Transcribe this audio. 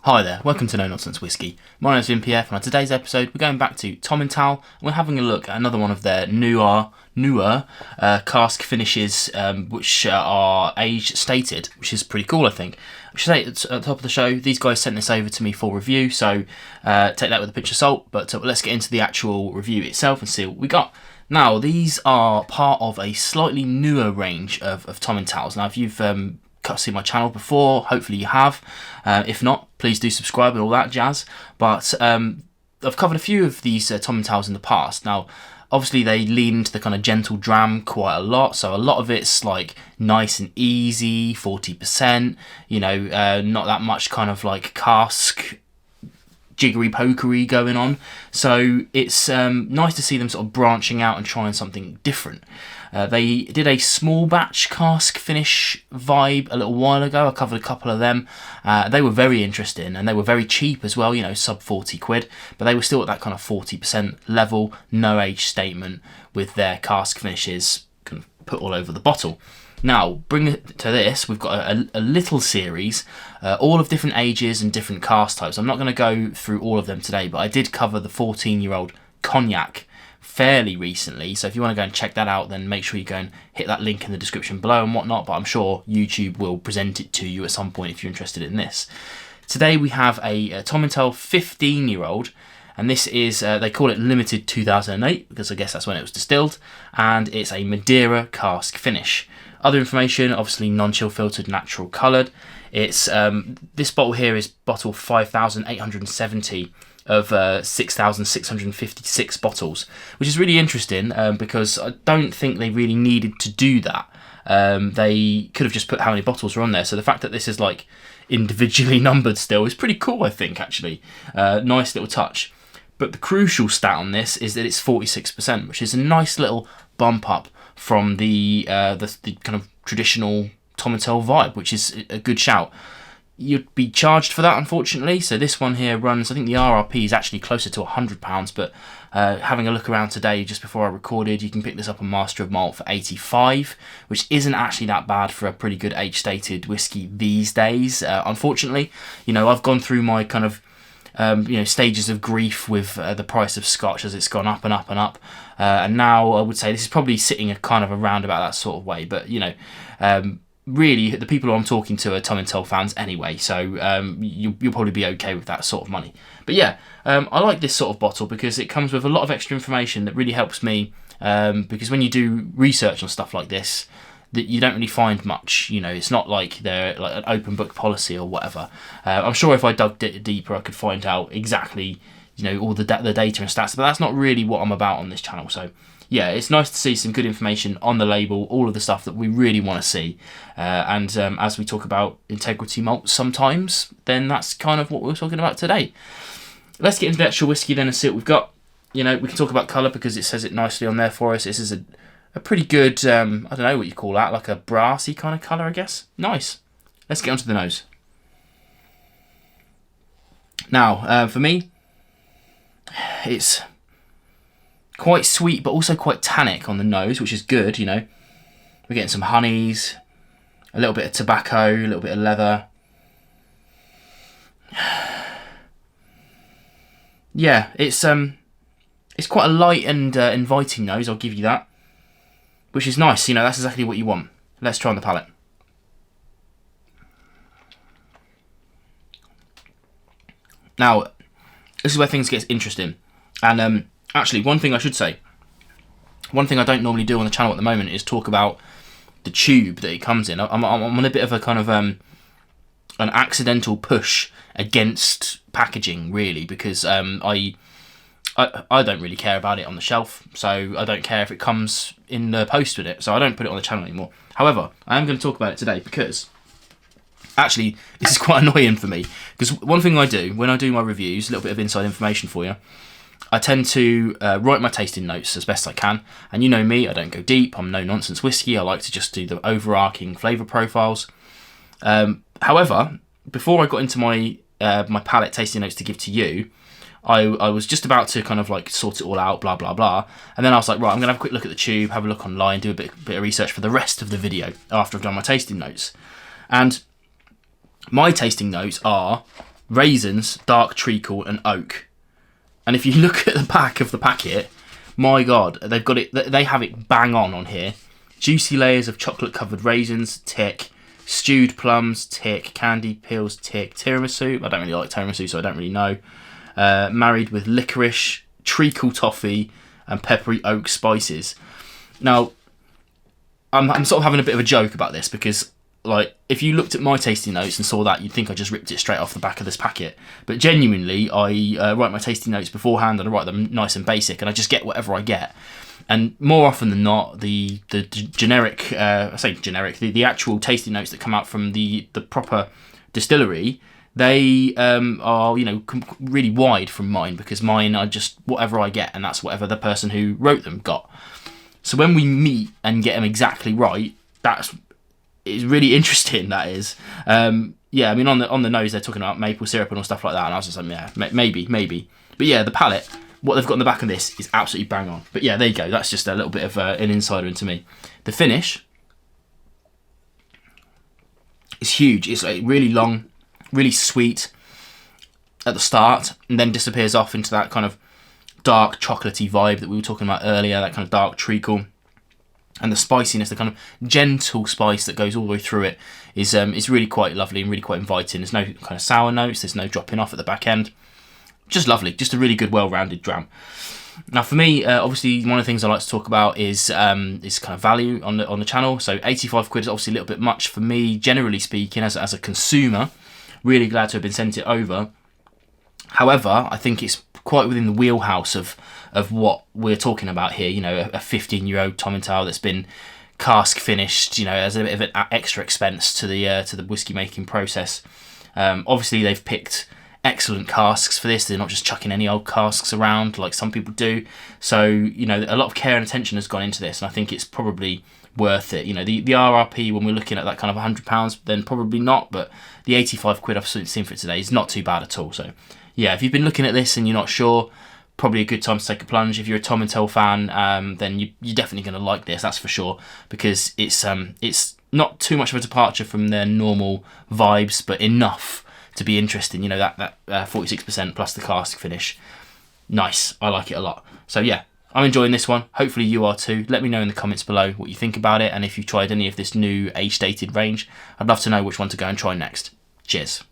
Hi there, welcome to No Nonsense Whiskey. My name is VinPF, and on today's episode we're going back to Tomintoul and we're having a look at another one of their newer cask finishes, which are age stated, which is pretty cool, I think. I should say at the top of the show, these guys sent this over to me for review, so take that with a pinch of salt, but let's get into the actual review itself and see what we got. Now, these are part of a slightly newer range of Tomintouls. Now, if you've seen my channel before, hopefully you have. If not, please do subscribe and all that jazz. But I've covered a few of these Tomintouls in the past. Now, obviously they lean into the kind of gentle dram quite a lot, so a lot of it's like nice and easy, 40%, you know, not that much kind of like cask jiggery pokery going on. So it's nice to see them sort of branching out and trying something different. They did a small batch cask finish vibe a little while ago. I covered a couple of them. They were very interesting and they were very cheap as well, you know, sub 40 quid, but they were still at that kind of 40% level, no age statement, with their cask finishes kind of put all over the bottle. Now, bring it to this, we've got a little series, all of different ages and different cask types. I'm not going to go through all of them today, but I did cover the 14-year-old cognac fairly recently, so if you want to go and check that out, then make sure you go and hit that link in the description below and whatnot, but I'm sure YouTube will present it to you at some point if you're interested in this. Today we have a Tomintoul 15-year-old, and this is, they call it limited 2008, because I guess that's when it was distilled, and it's a Madeira Cask Finish. Other information, obviously non-chill filtered, natural coloured. It's this bottle here is bottle 5,870 of 6,656 bottles, which is really interesting because I don't think they really needed to do that. They could have just put how many bottles were on there. So the fact that this is like individually numbered still is pretty cool, I think, actually. Nice little touch. But the crucial stat on this is that it's 46%, which is a nice little bump up from the kind of traditional Tomintoul vibe, which is a good shout. You'd be charged for that, unfortunately. So this one here runs, I think the RRP is actually closer to £100, but having a look around today, just before I recorded, you can pick this up on Master of Malt for 85, which isn't actually that bad for a pretty good age-stated whiskey these days. Unfortunately, you know, I've gone through my kind of stages of grief with the price of Scotch as it's gone up and up and up, and now I would say this is probably sitting kind of around about that sort of way. But you know, really, the people who I'm talking to are Tomintoul fans anyway, so you'll probably be okay with that sort of money. But yeah, I like this sort of bottle because it comes with a lot of extra information that really helps me, because when you do research on stuff like this, that you don't really find much. You know, it's not like they're like an open book policy or whatever. I'm sure if I dug deeper, I could find out exactly, you know, all the data and stats, but that's not really what I'm about on this channel. So yeah, it's nice to see some good information on the label, all of the stuff that we really want to see. And as we talk about integrity malt sometimes, then that's kind of what we're talking about today. Let's get into the actual whiskey then and see what we've got. You know, we can talk about colour because it says it nicely on there for us. This is a pretty good, I don't know what you call that, like a brassy kind of colour, I guess. Nice. Let's get onto the nose. Now, for me, it's quite sweet, but also quite tannic on the nose, which is good, you know. We're getting some honeys, a little bit of tobacco, a little bit of leather. Yeah, it's quite a light and inviting nose, I'll give you that. Which is nice, you know, that's exactly what you want. Let's try on the palate. Now, this is where things get interesting. And actually, one thing I should say, one thing I don't normally do on the channel at the moment is talk about the tube that it comes in. I'm on a bit of a kind of an accidental push against packaging, really, because I don't really care about it on the shelf, so I don't care if it comes in the post with it, so I don't put it on the channel anymore. However, I am going to talk about it today because actually this is quite annoying for me, because one thing I do when I do my reviews, a little bit of inside information for you, I tend to write my tasting notes as best I can, and you know me, I don't go deep, I'm no nonsense whiskey, I like to just do the overarching flavour profiles. However, before I got into my my palate tasting notes to give to you, I was just about to kind of like sort it all out, blah, blah, blah. And then I was like, right, I'm going to have a quick look at the tube, have a look online, do a bit of research for the rest of the video after I've done my tasting notes. And my tasting notes are raisins, dark treacle, and oak. And if you look at the back of the packet, my God, they've got it. They have it bang on here. Juicy layers of chocolate-covered raisins, tick. Stewed plums, tick. Candied peels, tick. Tiramisu. I don't really like tiramisu, so I don't really know. Married with licorice, treacle toffee, and peppery oak spices. Now, I'm sort of having a bit of a joke about this because, like, if you looked at my tasting notes and saw that, you'd think I just ripped it straight off the back of this packet. But genuinely, I write my tasting notes beforehand and I write them nice and basic, and I just get whatever I get. And more often than not, the generic, the actual tasting notes that come out from the proper distillery, they are, really wide from mine, because mine are just whatever I get, and that's whatever the person who wrote them got. So when we meet and get them exactly right, it's really interesting, that is. Yeah, I mean, on the nose, they're talking about maple syrup and all stuff like that, and I was just like, yeah, maybe. But yeah, the palate, what they've got in the back of this is absolutely bang on. But yeah, there you go. That's just a little bit of an insider into me. The finish is huge. It's like really long, really sweet at the start, and then disappears off into that kind of dark chocolatey vibe that we were talking about earlier, that kind of dark treacle. And the spiciness, the kind of gentle spice that goes all the way through it is really quite lovely and really quite inviting. There's no kind of sour notes, there's no dropping off at the back end. Just lovely, just a really good, well-rounded dram. Now for me, obviously one of the things I like to talk about is kind of value on the channel. So 85 quid is obviously a little bit much for me, generally speaking, as a consumer. Really glad to have been sent it over. However, I think it's quite within the wheelhouse of what we're talking about here. A 15-year-old Tomintoul that's been cask finished, as a bit of an extra expense to the whiskey making process. Obviously, they've picked excellent casks for this. They're not just chucking any old casks around like some people do. So, a lot of care and attention has gone into this, and I think it's probably worth it. The RRP, when we're looking at that kind of £100, then probably not, but the 85 quid I've seen for it today is not too bad at all. So yeah, if you've been looking at this and you're not sure, probably a good time to take a plunge. If you're a Tomintoul fan, then you're definitely going to like this, that's for sure, because it's not too much of a departure from their normal vibes, but enough to be interesting. That 46% plus the cask finish. Nice, I like it a lot. So yeah, I'm enjoying this one. Hopefully you are too. Let me know in the comments below what you think about it, and if you've tried any of this new age-dated range. I'd love to know which one to go and try next. Cheers.